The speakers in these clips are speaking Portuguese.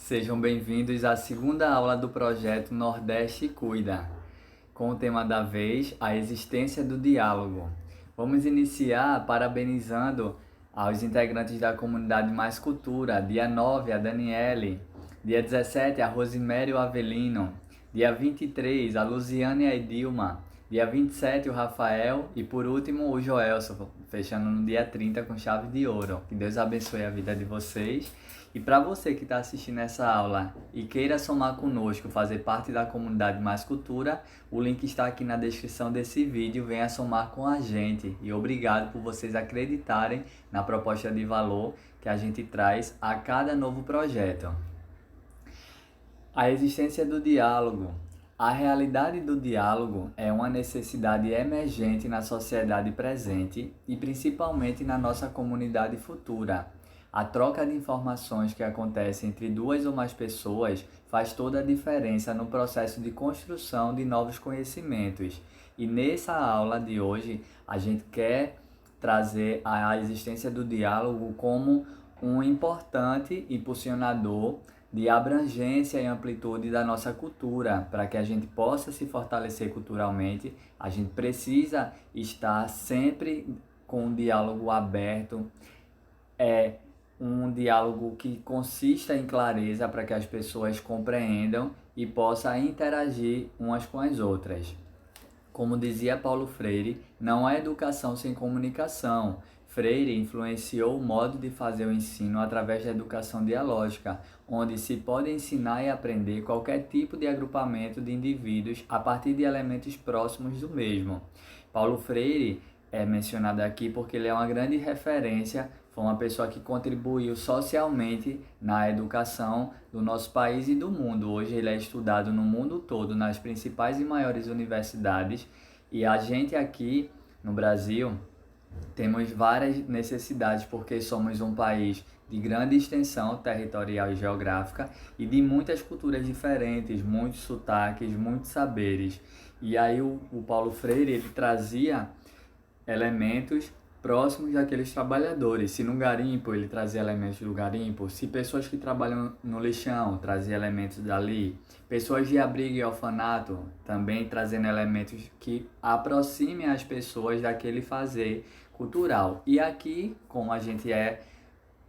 Sejam bem-vindos à segunda aula do projeto Nordeste Cuida, com o tema da vez, a existência do diálogo. Vamos iniciar parabenizando aos integrantes da comunidade Mais Cultura, dia 9, a Daniele, dia 17, a Rosimério Avelino, dia 23, a Luziane e a Edilma, dia 27, o Rafael e, por último, o Joelson, fechando no dia 30 com chave de ouro. Que Deus abençoe a vida de vocês. E para você que está assistindo essa aula e queira somar conosco, fazer parte da comunidade Mais Cultura, o link está aqui na descrição desse vídeo. Venha somar com a gente. E obrigado por vocês acreditarem na proposta de valor que a gente traz a cada novo projeto. A existência do diálogo. A realidade do diálogo é uma necessidade emergente na sociedade presente e principalmente na nossa comunidade futura. A troca de informações que acontece entre duas ou mais pessoas faz toda a diferença no processo de construção de novos conhecimentos. E nessa aula de hoje, a gente quer trazer a existência do diálogo como um importante impulsionador de abrangência e amplitude da nossa cultura. Para que a gente possa se fortalecer culturalmente, a gente precisa estar sempre com um diálogo aberto, um diálogo que consista em clareza para que as pessoas compreendam e possam interagir umas com as outras. Como dizia Paulo Freire, não há educação sem comunicação. Freire influenciou o modo de fazer o ensino através da educação dialógica, onde se pode ensinar e aprender qualquer tipo de agrupamento de indivíduos a partir de elementos próximos do mesmo. Paulo Freire é mencionado aqui porque ele é uma grande referência, foi uma pessoa que contribuiu socialmente na educação do nosso país e do mundo. Hoje ele é estudado no mundo todo, nas principais e maiores universidades, e a gente aqui no Brasil temos várias necessidades porque somos um país de grande extensão territorial e geográfica e de muitas culturas diferentes, muitos sotaques, muitos saberes. E aí o Paulo Freire ele trazia elementos próximos daqueles trabalhadores. Se no garimpo ele trazia elementos do garimpo, se pessoas que trabalham no lixão trazia elementos dali, pessoas de abrigo e orfanato também trazendo elementos que aproximem as pessoas daquele fazer cultural. E aqui, como a gente é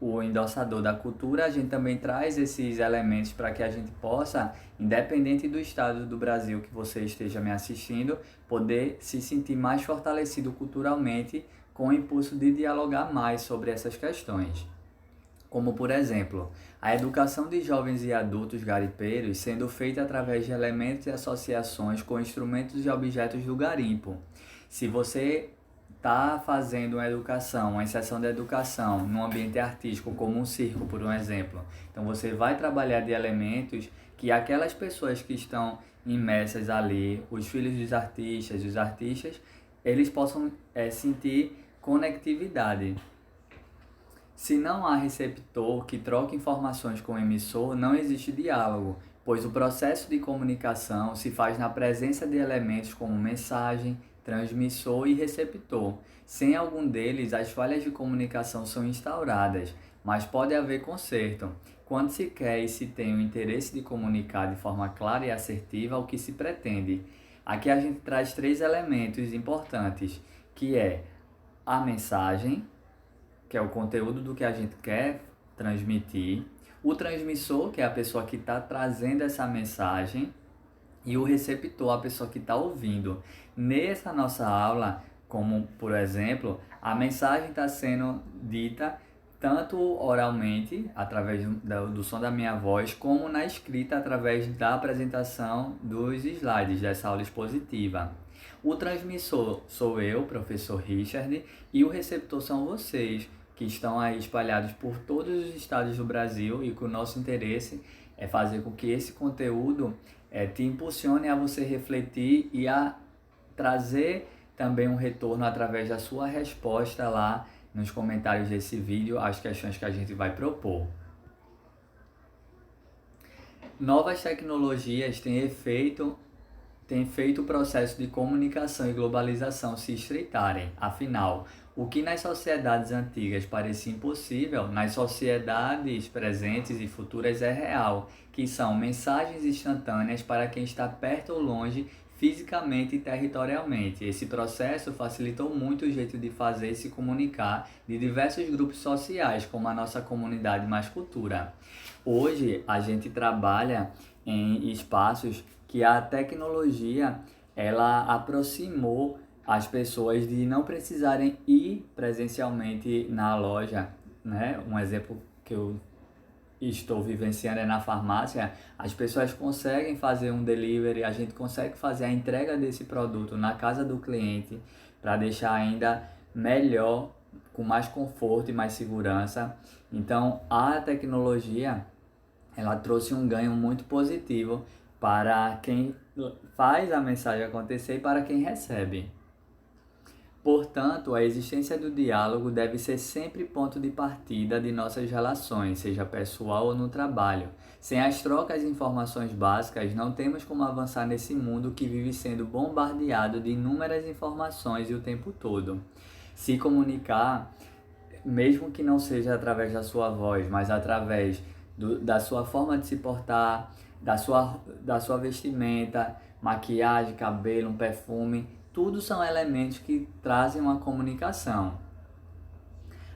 o endossador da cultura, a gente também traz esses elementos para que a gente possa, independente do estado do Brasil que você esteja me assistindo, poder se sentir mais fortalecido culturalmente com o impulso de dialogar mais sobre essas questões. Como, por exemplo, a educação de jovens e adultos garipeiros sendo feita através de elementos e associações com instrumentos e objetos do garimpo. Se você está fazendo uma inserção de educação num ambiente artístico, como um circo, por um exemplo. Então, você vai trabalhar de elementos que aquelas pessoas que estão imersas ali, os filhos dos artistas, os artistas, eles possam sentir conectividade. Se não há receptor que troque informações com o emissor, não existe diálogo, pois o processo de comunicação se faz na presença de elementos como mensagem, transmissor e receptor. Sem algum deles, as falhas de comunicação são instauradas, mas pode haver conserto, quando se quer e se tem o interesse de comunicar de forma clara e assertiva o que se pretende. Aqui a gente traz 3 elementos importantes, que é a mensagem, que é o conteúdo do que a gente quer transmitir, o transmissor, que é a pessoa que está trazendo essa mensagem, e o receptor, a pessoa que está ouvindo. Nessa nossa aula, como por exemplo, a mensagem está sendo dita tanto oralmente, através do som da minha voz, como na escrita, através da apresentação dos slides dessa aula expositiva. O transmissor sou eu, professor Richard, e o receptor são vocês, que estão aí espalhados por todos os estados do Brasil, e que o nosso interesse é fazer com que esse conteúdo te impulsione a você refletir e a trazer também um retorno através da sua resposta lá nos comentários desse vídeo às questões que a gente vai propor. Novas tecnologias têm feito o processo de comunicação e globalização se estreitarem. Afinal, O que nas sociedades antigas parecia impossível, nas sociedades presentes e futuras é real, que são mensagens instantâneas para quem está perto ou longe, fisicamente e territorialmente. Esse processo facilitou muito o jeito de fazer e se comunicar de diversos grupos sociais, como a nossa comunidade Mais Cultura. Hoje a gente trabalha em espaços que a tecnologia ela aproximou as pessoas de não precisarem ir presencialmente na loja, né? Um exemplo que eu estou vivenciando é na farmácia. As pessoas conseguem fazer um delivery, a gente consegue fazer a entrega desse produto na casa do cliente para deixar ainda melhor, com mais conforto e mais segurança. Então, a tecnologia ela trouxe um ganho muito positivo para quem faz a mensagem acontecer e para quem recebe. Portanto, a existência do diálogo deve ser sempre ponto de partida de nossas relações, seja pessoal ou no trabalho. Sem as trocas de informações básicas, não temos como avançar nesse mundo que vive sendo bombardeado de inúmeras informações e o tempo todo. Se comunicar, mesmo que não seja através da sua voz, mas através da sua forma de se portar, da sua vestimenta, maquiagem, cabelo, um perfume, tudo são elementos que trazem uma comunicação.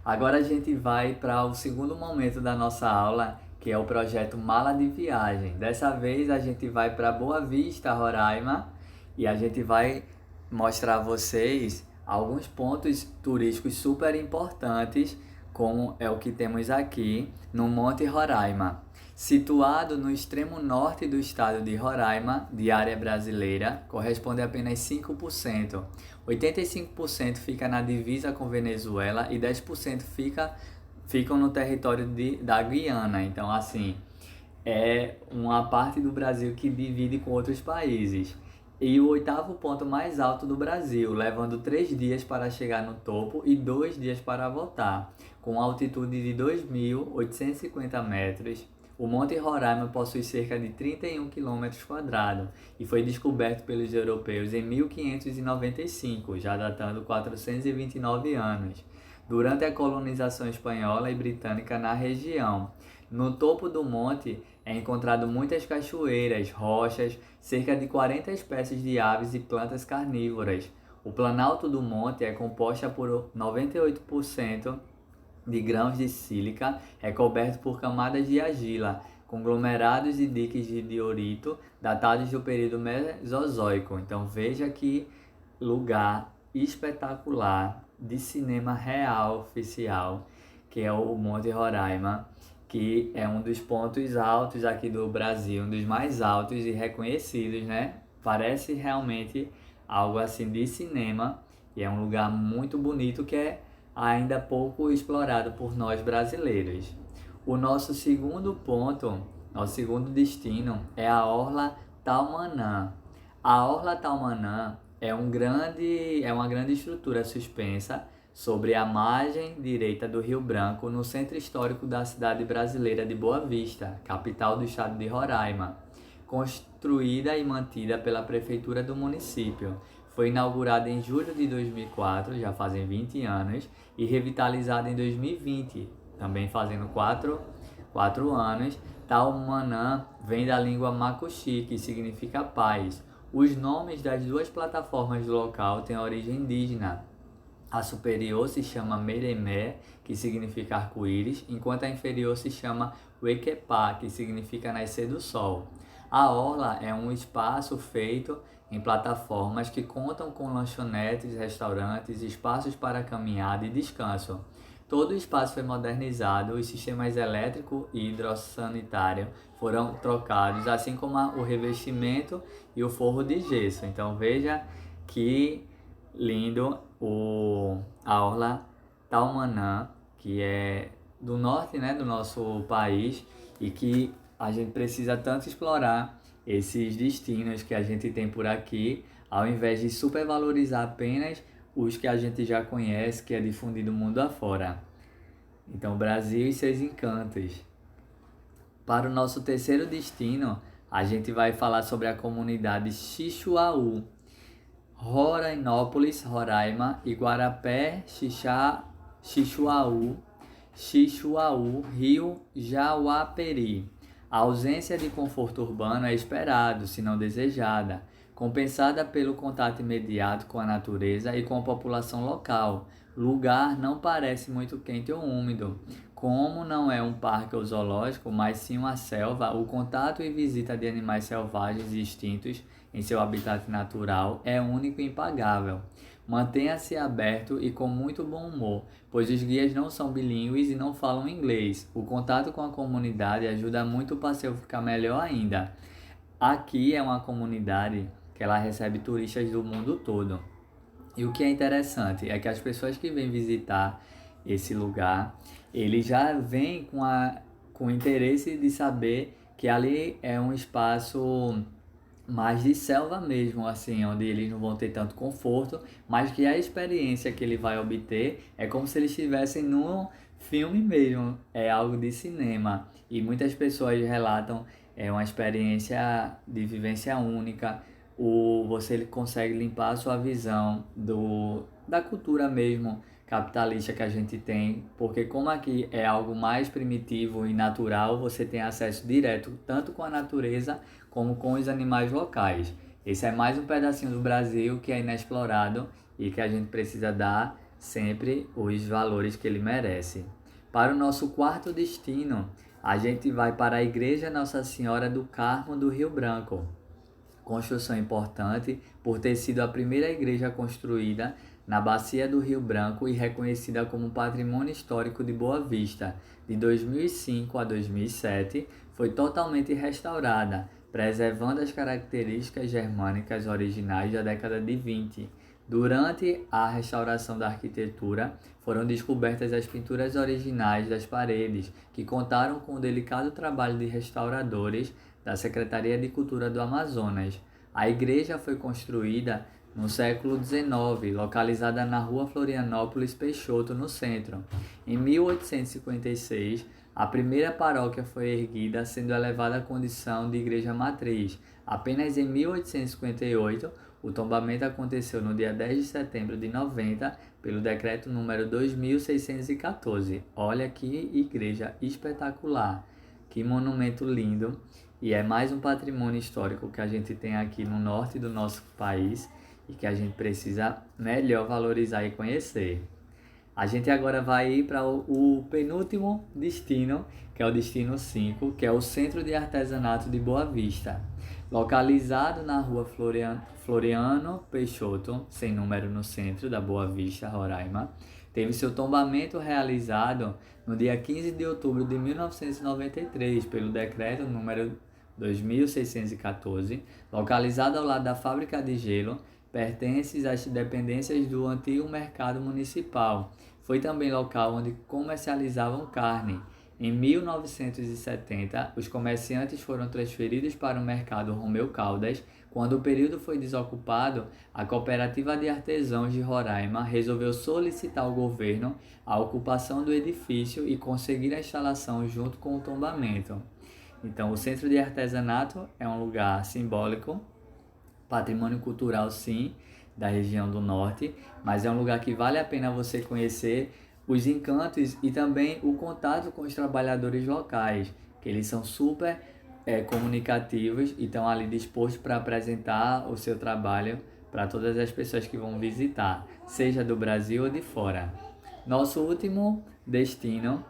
Agora a gente vai para o segundo momento da nossa aula, que é o projeto Mala de Viagem. Dessa vez a gente vai para Boa Vista, Roraima, e a gente vai mostrar a vocês alguns pontos turísticos super importantes, como é o que temos aqui no Monte Roraima. Situado no extremo norte do estado de Roraima, de área brasileira, corresponde a apenas 5%. 85% fica na divisa com Venezuela e 10% ficam no território da Guiana. Então, assim, é uma parte do Brasil que divide com outros países. E o oitavo ponto mais alto do Brasil, levando 3 dias para chegar no topo e 2 dias para voltar. Com altitude de 2.850 metros, o Monte Roraima possui cerca de 31 km² e foi descoberto pelos europeus em 1595, já datando 429 anos, durante a colonização espanhola e britânica na região. No topo do monte é encontrado muitas cachoeiras, rochas, cerca de 40 espécies de aves e plantas carnívoras. O planalto do monte é composto por 98% de grãos de sílica, recoberto por camadas de argila, conglomerados e diques de diorito, datados do período Mesozoico. Então veja que lugar espetacular de cinema real oficial, que é o Monte Roraima, que é um dos pontos altos aqui do Brasil, um dos mais altos e reconhecidos, né? Parece realmente algo assim de cinema, e é um lugar muito bonito que é ainda pouco explorado por nós brasileiros. O nosso segundo ponto, nosso segundo destino é a Orla Taumanã. A Orla Taumanã é uma grande estrutura suspensa sobre a margem direita do Rio Branco, no centro histórico da cidade brasileira de Boa Vista, capital do estado de Roraima. Construída e mantida pela prefeitura do município. Foi inaugurada em julho de 2004, já fazem 20 anos, e revitalizada em 2020, também fazendo 4 anos. Taumanã vem da língua macuxi, que significa paz. Os nomes das duas plataformas do local têm origem indígena. A superior se chama Meremé, que significa arco-íris, enquanto a inferior se chama Wequepá, que significa nascer do sol. A orla é um espaço feito em plataformas que contam com lanchonetes, restaurantes, espaços para caminhada e descanso. Todo o espaço foi modernizado, os sistemas elétrico e hidrossanitário foram trocados, assim como o revestimento e o forro de gesso. Então veja que lindo a Orla Taumanã, que é do norte, né, do nosso país, e que a gente precisa tanto explorar esses destinos que a gente tem por aqui, ao invés de supervalorizar apenas os que a gente já conhece, que é difundido mundo afora. Então, Brasil e seus encantos. Para o nosso terceiro destino, a gente vai falar sobre a comunidade Xixuaú. Rorainópolis, Roraima, Iguarapé, Xixuaú, Rio Jauaperi. A ausência de conforto urbano é esperado, se não desejada, compensada pelo contato imediato com a natureza e com a população local. O lugar não parece muito quente ou úmido. Como não é um parque ou zoológico, mas sim uma selva, o contato e visita de animais selvagens e extintos em seu habitat natural é único e impagável. Mantenha-se aberto e com muito bom humor, pois os guias não são bilíngues e não falam inglês. O contato com a comunidade ajuda muito o passeio a ficar melhor ainda. Aqui é uma comunidade que ela recebe turistas do mundo todo. E o que é interessante é que as pessoas que vêm visitar esse lugar, eles já vêm com o interesse de saber que ali é um espaço mais de selva mesmo, assim, onde eles não vão ter tanto conforto, mas que a experiência que ele vai obter é como se eles estivessem num filme mesmo, é algo de cinema. E muitas pessoas relatam uma experiência de vivência única. Você consegue limpar a sua visão da cultura mesmo capitalista que a gente tem, porque como aqui é algo mais primitivo e natural, você tem acesso direto tanto com a natureza como com os animais locais. Esse é mais um pedacinho do Brasil que é inexplorado e que a gente precisa dar sempre os valores que ele merece. Para o nosso quarto destino, a gente vai para a Igreja Nossa Senhora do Carmo do Rio Branco. Construção importante por ter sido a primeira igreja construída na bacia do Rio Branco e reconhecida como Patrimônio Histórico de Boa Vista. De 2005 a 2007, foi totalmente restaurada, preservando as características germânicas originais da década de 20. Durante a restauração da arquitetura, foram descobertas as pinturas originais das paredes, que contaram com o delicado trabalho de restauradores da Secretaria de Cultura do Amazonas. A igreja foi construída no século XIX, localizada na rua Florianópolis Peixoto, no centro. Em 1856, a primeira paróquia foi erguida, sendo elevada à condição de igreja matriz. Apenas em 1858, o tombamento aconteceu no dia 10 de setembro de 90, pelo decreto número 2614. Olha que igreja espetacular, que monumento lindo, e é mais um patrimônio histórico que a gente tem aqui no norte do nosso país e que a gente precisa melhor valorizar e conhecer. A gente agora vai ir para o penúltimo destino, que é o destino 5, que é o Centro de Artesanato de Boa Vista. Localizado na rua Floriano Peixoto, sem número, no centro da Boa Vista, Roraima, teve seu tombamento realizado no dia 15 de outubro de 1993, pelo decreto número 2614, localizado ao lado da fábrica de gelo, pertence às dependências do antigo mercado municipal. Foi também local onde comercializavam carne. Em 1970, os comerciantes foram transferidos para o mercado Romeu Caldas. Quando o período foi desocupado, a Cooperativa de Artesãos de Roraima resolveu solicitar ao governo a ocupação do edifício e conseguir a instalação junto com o tombamento. Então, o Centro de Artesanato é um lugar simbólico, patrimônio cultural sim, da região do norte, mas é um lugar que vale a pena você conhecer os encantos e também o contato com os trabalhadores locais, que eles são super comunicativos e estão ali dispostos para apresentar o seu trabalho para todas as pessoas que vão visitar, seja do Brasil ou de fora. Nosso último destino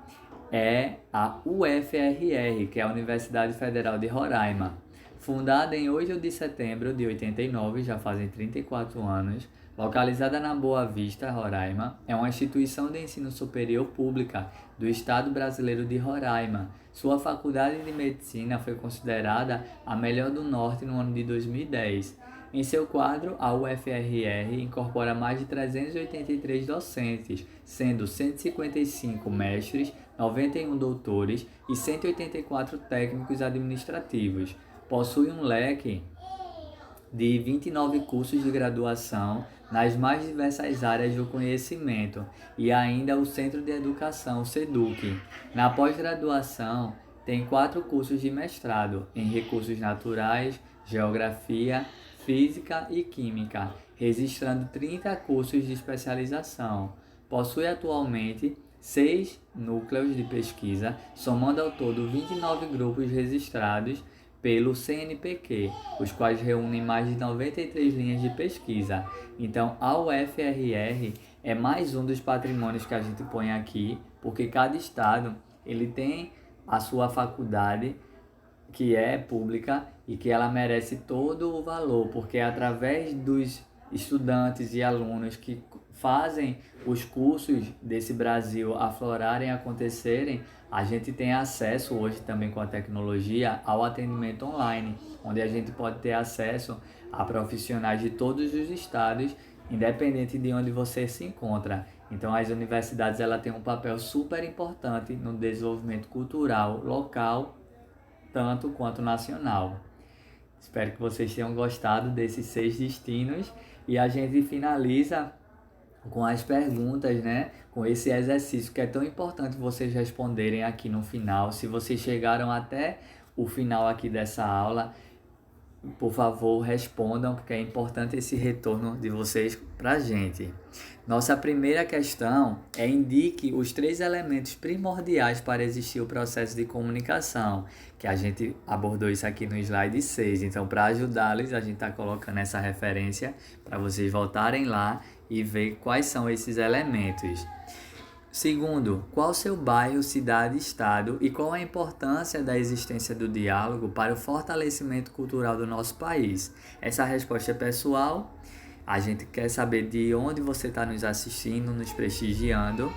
é a UFRR, que é a Universidade Federal de Roraima. Fundada em 8 de setembro de 89, já fazem 34 anos, localizada na Boa Vista, Roraima, é uma instituição de ensino superior pública do Estado brasileiro de Roraima. Sua faculdade de medicina foi considerada a melhor do Norte no ano de 2010. Em seu quadro, a UFRR incorpora mais de 383 docentes, sendo 155 mestres, 91 doutores e 184 técnicos administrativos. Possui um leque de 29 cursos de graduação nas mais diversas áreas do conhecimento e ainda o Centro de Educação, o SEDUC. Na pós-graduação, tem 4 cursos de mestrado em Recursos Naturais, Geografia, Física e Química, registrando 30 cursos de especialização. Possui atualmente 6 núcleos de pesquisa, somando ao todo 29 grupos registrados pelo CNPq, os quais reúnem mais de 93 linhas de pesquisa. Então, a UFRR é mais um dos patrimônios que a gente põe aqui, porque cada estado ele tem a sua faculdade que é pública e que ela merece todo o valor, porque é através dos estudantes e alunos que fazem os cursos desse Brasil aflorarem, acontecerem, a gente tem acesso hoje também com a tecnologia ao atendimento online, onde a gente pode ter acesso a profissionais de todos os estados, independente de onde você se encontra. Então as universidades ela têm um papel super importante no desenvolvimento cultural local, tanto quanto nacional. Espero que vocês tenham gostado desses 6 destinos e a gente finaliza com as perguntas, né? Com esse exercício que é tão importante vocês responderem aqui no final. Se vocês chegaram até o final aqui dessa aula, por favor, respondam, porque é importante esse retorno de vocês para a gente. Nossa primeira questão é: indique os 3 elementos primordiais para existir o processo de comunicação, que a gente abordou isso aqui no slide 6. Então, para ajudá-los, a gente está colocando essa referência para vocês voltarem lá e ver quais são esses elementos. Segundo, qual seu bairro, cidade, estado e qual a importância da existência do diálogo para o fortalecimento cultural do nosso país? Essa resposta é pessoal. A gente quer saber de onde você está nos assistindo, nos prestigiando,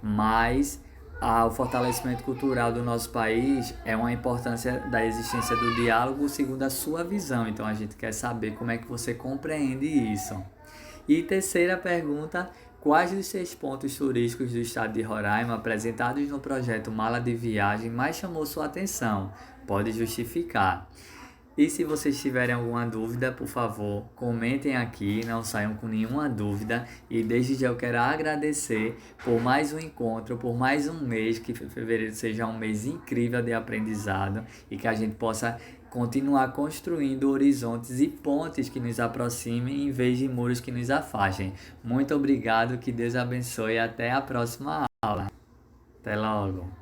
mas o fortalecimento cultural do nosso país é uma importância da existência do diálogo segundo a sua visão. Então a gente quer saber como é que você compreende isso. E terceira pergunta: quais dos 6 pontos turísticos do estado de Roraima apresentados no projeto Mala de Viagem mais chamou sua atenção? Pode justificar. E se vocês tiverem alguma dúvida, por favor, comentem aqui, não saiam com nenhuma dúvida. E desde já eu quero agradecer por mais um encontro, por mais um mês, que fevereiro seja um mês incrível de aprendizado e que a gente possa continuar construindo horizontes e pontes que nos aproximem em vez de muros que nos afastem. Muito obrigado, que Deus abençoe e até a próxima aula. Até logo!